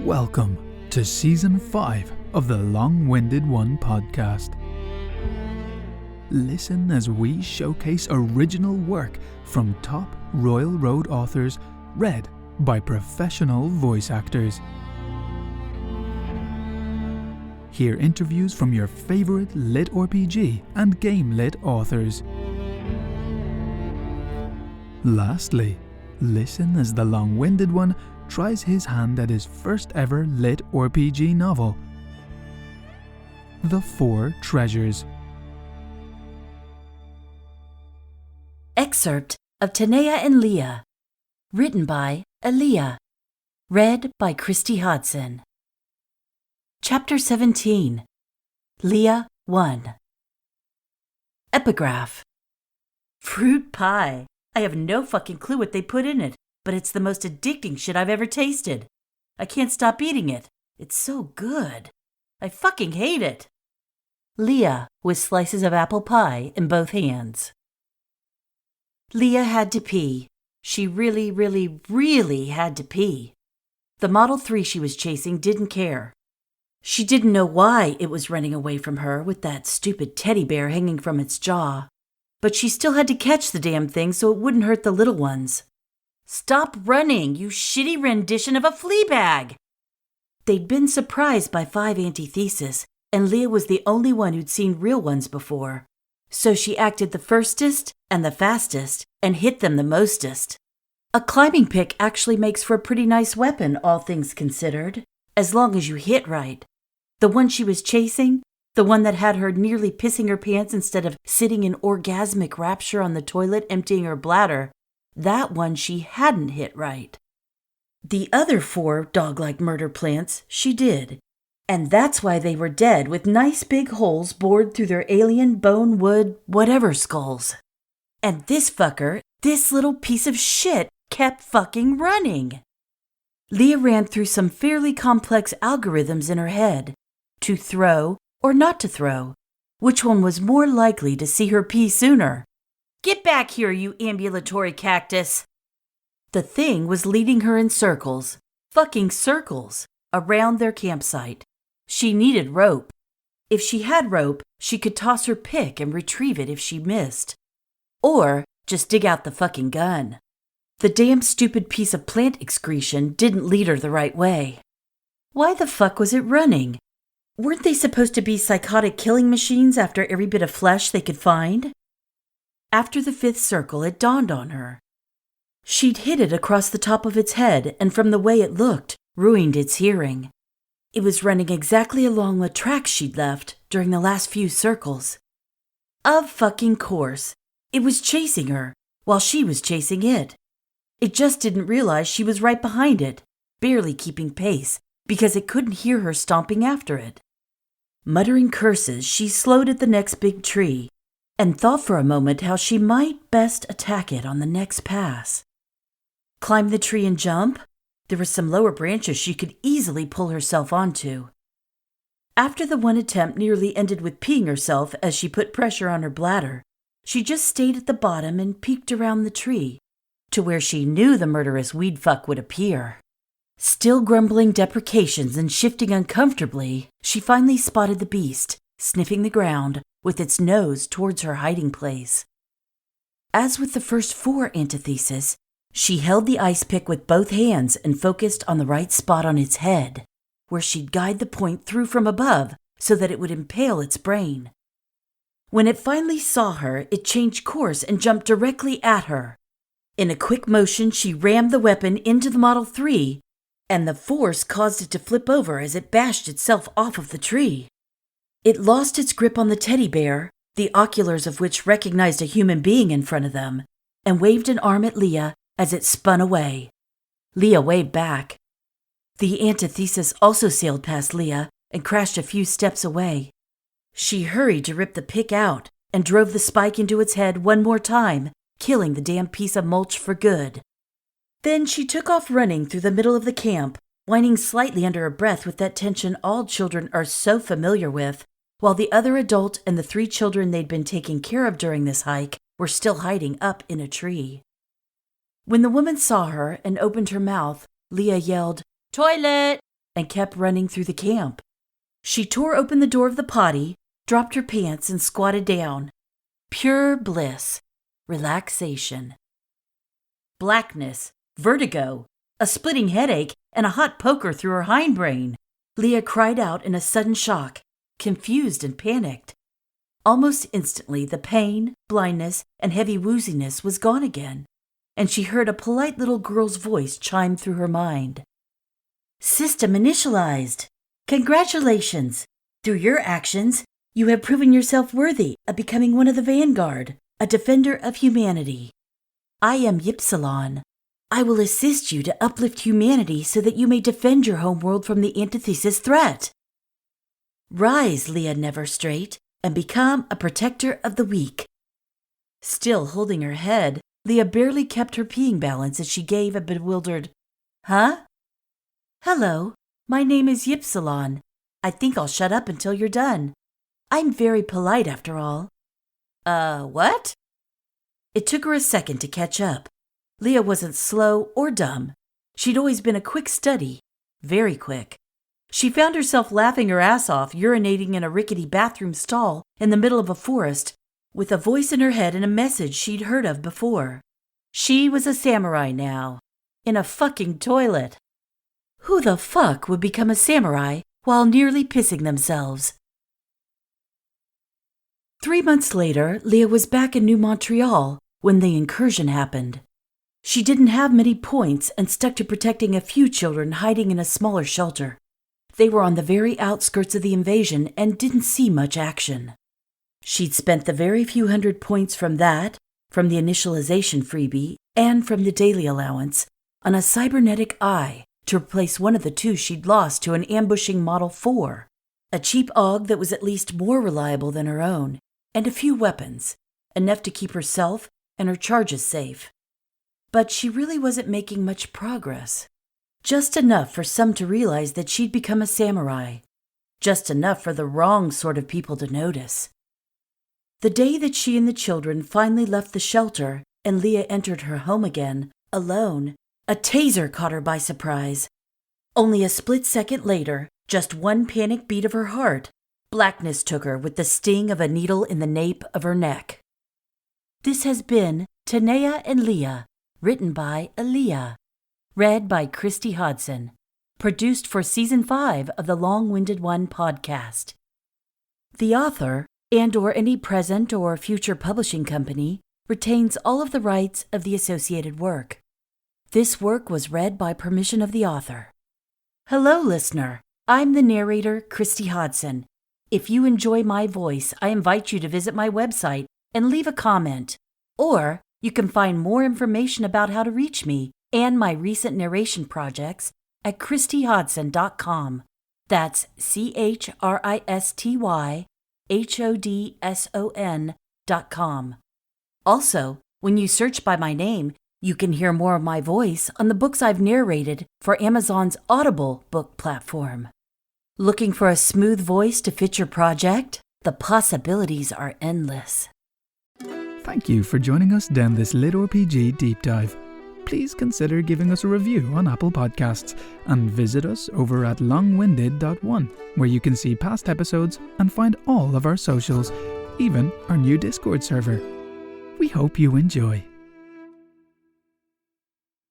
Welcome to Season 5 of the Long-Winded One podcast. Listen as we showcase original work from top Royal Road authors read by professional voice actors. Hear interviews from your favourite lit RPG and game lit authors. Lastly, listen as the Long-Winded One tries his hand at his first ever lit RPG novel, The Four Treasures. Excerpt of Tinea and Leah, written by Leah, read by Christy Hodson. Chapter 17, Leah 1. Epigraph. Fruit pie. I have no fucking clue what they put in it, but it's the most addicting shit I've ever tasted. I can't stop eating it. It's so good. I fucking hate it. Leah, with slices of apple pie in both hands. Leah had to pee. She really had to pee. The Model 3 she was chasing didn't care. She didn't know why it was running away from her with that stupid teddy bear hanging from its jaw. But she still had to catch the damn thing so it wouldn't hurt the little ones. Stop running, you shitty rendition of a flea bag! They'd been surprised by 5 antitheses, and Leah was the only one who'd seen real ones before. So she acted the firstest and the fastest and hit them the mostest. A climbing pick actually makes for a pretty nice weapon, all things considered, as long as you hit right. The one she was chasing, the one that had her nearly pissing her pants instead of sitting in orgasmic rapture on the toilet emptying her bladder, that one she hadn't hit right. The other 4 dog-like murder plants she did, and that's why they were dead with nice big holes bored through their alien bone wood whatever skulls. And this fucker, this little piece of shit, kept fucking running. Leah ran through some fairly complex algorithms in her head. To throw or not to throw. Which one was more likely to see her pee sooner? Get back here, you ambulatory cactus! The thing was leading her in circles, fucking circles, around their campsite. She needed rope. If she had rope, she could toss her pick and retrieve it if she missed. Or just dig out the fucking gun. The damn stupid piece of plant excretion didn't lead her the right way. Why the fuck was it running? Weren't they supposed to be psychotic killing machines after every bit of flesh they could find? After the 5th circle, it dawned on her. She'd hit it across the top of its head, and from the way it looked, ruined its hearing. It was running exactly along the tracks she'd left during the last few circles. Of fucking course, it was chasing her while she was chasing it. It just didn't realize she was right behind it, barely keeping pace, because it couldn't hear her stomping after it. Muttering curses, she slowed at the next big tree and thought for a moment how she might best attack it on the next pass. Climb the tree and jump? There were some lower branches she could easily pull herself onto. After the one attempt nearly ended with peeing herself as she put pressure on her bladder, she just stayed at the bottom and peeked around the tree, to where she knew the murderous weed fuck would appear. Still grumbling deprecations and shifting uncomfortably, she finally spotted the beast, sniffing the ground, with its nose towards her hiding place. As with the first 4 antitheses, she held the ice pick with both hands and focused on the right spot on its head, where she'd guide the point through from above so that it would impale its brain. When it finally saw her, it changed course and jumped directly at her. In a quick motion, she rammed the weapon into the Model 3, and the force caused it to flip over as it bashed itself off of the tree. It lost its grip on the teddy bear, the oculars of which recognized a human being in front of them, and waved an arm at Leah as it spun away. Leah waved back. The antithesis also sailed past Leah and crashed a few steps away. She hurried to rip the pick out and drove the spike into its head one more time, killing the damn piece of mulch for good. Then she took off running through the middle of the camp, whining slightly under her breath with that tension all children are so familiar with, while the other adult and the 3 children they'd been taking care of during this hike were still hiding up in a tree. When the woman saw her and opened her mouth, Leah yelled, "Toilet!" and kept running through the camp. She tore open the door of the potty, dropped her pants, and squatted down. Pure bliss. Relaxation. Blackness. Vertigo. A splitting headache and a hot poker through her hindbrain. Leah cried out in a sudden shock, confused and panicked. Almost instantly, the pain, blindness, and heavy wooziness was gone again, and she heard a polite little girl's voice chime through her mind. System initialized. Congratulations! Through your actions, you have proven yourself worthy of becoming one of the Vanguard, a defender of humanity. I am Ypsilon. I will assist you to uplift humanity so that you may defend your homeworld from the antithesis threat. Rise, Leah Never Straight, and become a protector of the weak. Still holding her head, Leah barely kept her peeing balance as she gave a bewildered, Huh? Hello, my name is Ypsilon. I think I'll shut up until you're done. I'm very polite after all. What? It took her a second to catch up. Leah wasn't slow or dumb. She'd always been a quick study. Very quick. She found herself laughing her ass off, urinating in a rickety bathroom stall in the middle of a forest, with a voice in her head and a message she'd heard of before. She was a samurai now. In a fucking toilet. Who the fuck would become a samurai while nearly pissing themselves? 3 months later, Leah was back in New Montreal when the incursion happened. She didn't have many points and stuck to protecting a few children hiding in a smaller shelter. They were on the very outskirts of the invasion and didn't see much action. She'd spent the very few hundred points from that, from the initialization freebie, and from the daily allowance, on a cybernetic eye to replace one of the two she'd lost to an ambushing Model 4, a cheap AUG that was at least more reliable than her own, and a few weapons, enough to keep herself and her charges safe. But she really wasn't making much progress. Just enough for some to realize that she'd become a samurai. Just enough for the wrong sort of people to notice. The day that she and the children finally left the shelter and Leah entered her home again, alone, a taser caught her by surprise. Only a split second later, just one panic beat of her heart, blackness took her with the sting of a needle in the nape of her neck. This has been Tinea and Leah, written by Leah, read by Christy Hodson, produced for Season 5 of the Long-Winded One podcast. The author, and/or any present or future publishing company, retains all of the rights of the associated work. This work was read by permission of the author. Hello, listener. I'm the narrator, Christy Hodson. If you enjoy my voice, I invite you to visit my website and leave a comment. Or you can find more information about how to reach me and my recent narration projects at christyhodson.com. That's CHRISTYHODSON.com. Also, when you search by my name, you can hear more of my voice on the books I've narrated for Amazon's Audible book platform. Looking for a smooth voice to fit your project? The possibilities are endless. Thank you for joining us down this Lit RPG deep dive. Please consider giving us a review on Apple Podcasts and visit us over at longwinded.one, where you can see past episodes and find all of our socials, even our new Discord server. We hope you enjoy.